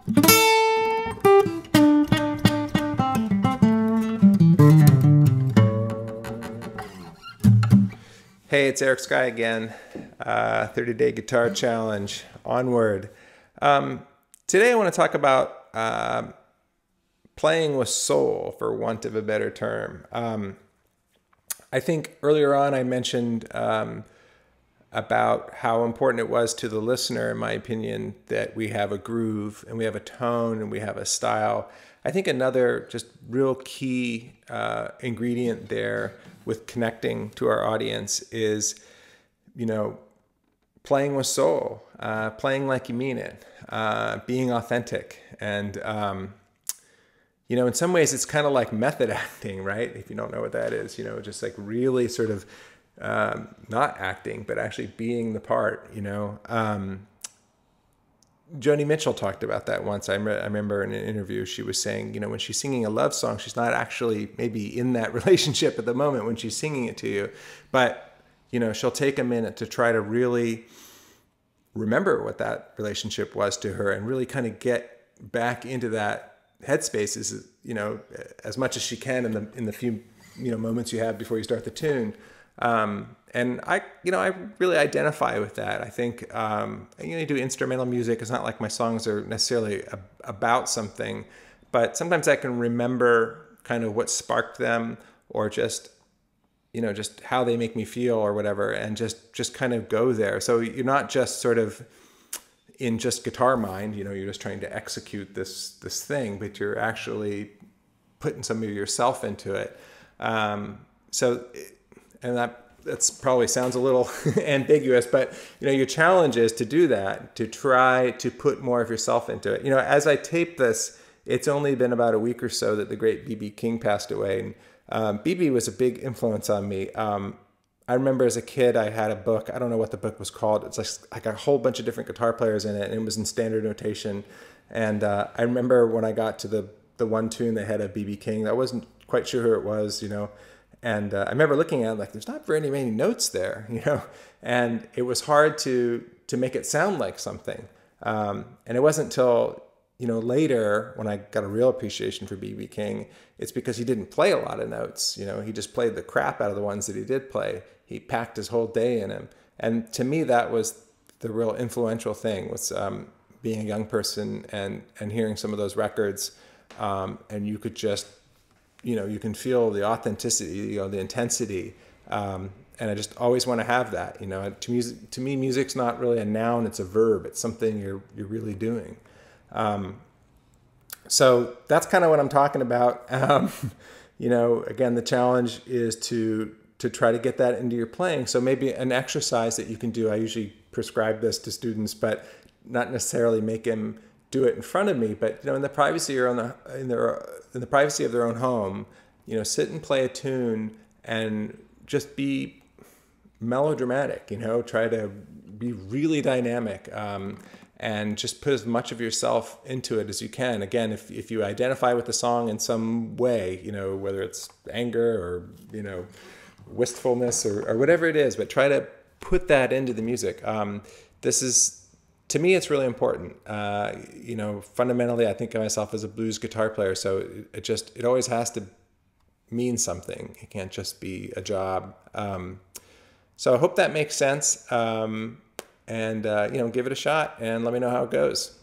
Hey, it's Eric Skye again. 30-day guitar challenge, onward. Today I want to talk about playing with soul, for want of a better term. I think earlier on I mentioned about how important it was to the listener, in my opinion, that we have a groove and we have a tone and we have a style. I think another just real key ingredient there with connecting to our audience is, playing with soul, playing like you mean it, being authentic. And, in some ways it's kind of like method acting, right? If you don't know what that is, just like really sort of not acting, but actually being the part, Joni Mitchell talked about that once. I remember in an interview, she was saying, when she's singing a love song, she's not actually maybe in that relationship at the moment when she's singing it to you, but, she'll take a minute to try to really remember what that relationship was to her and really kind of get back into that headspace as much as she can in the few, moments you have before you start the tune. And I really identify with that. I think, you do instrumental music. It's not like my songs are necessarily about something, but sometimes I can remember kind of what sparked them, or just how they make me feel or whatever, and just kind of go there. So you're not just sort of in just guitar mind, you're just trying to execute this thing, but you're actually putting some of yourself into it. And that's probably sounds a little ambiguous, but your challenge is to do that, to try to put more of yourself into it. As I tape this, it's only been about a week or so that the great B.B. King passed away, and B.B. was a big influence on me. I remember as a kid, I had a book. I don't know what the book was called. It's like a whole bunch of different guitar players in it, and it was in standard notation. And I remember when I got to the one tune that had a B.B. King, I wasn't quite sure who it was, And I remember looking at it like, there's not very many notes there, and it was hard to make it sound like something. And it wasn't until, later when I got a real appreciation for B.B. King, it's because he didn't play a lot of notes. He just played the crap out of the ones that he did play. He packed his whole day in him. And to me, that was the real influential thing, was being a young person and hearing some of those records. And you could just, you can feel the authenticity, the intensity, and I just always want to have that. To me, music's not really a noun; it's a verb. It's something you're really doing. So that's kind of what I'm talking about. Again, the challenge is to try to get that into your playing. So maybe an exercise that you can do. I usually prescribe this to students, but not necessarily make them do it in front of me, but in the privacy or in the privacy of their own home, sit and play a tune and just be melodramatic. Try to be really dynamic, and just put as much of yourself into it as you can. Again, if you identify with the song in some way, whether it's anger or wistfulness or whatever it is, but try to put that into the music. To me, it's really important. Fundamentally, I think of myself as a blues guitar player, so it always has to mean something. It can't just be a job. So I hope that makes sense. And give it a shot and let me know how it goes.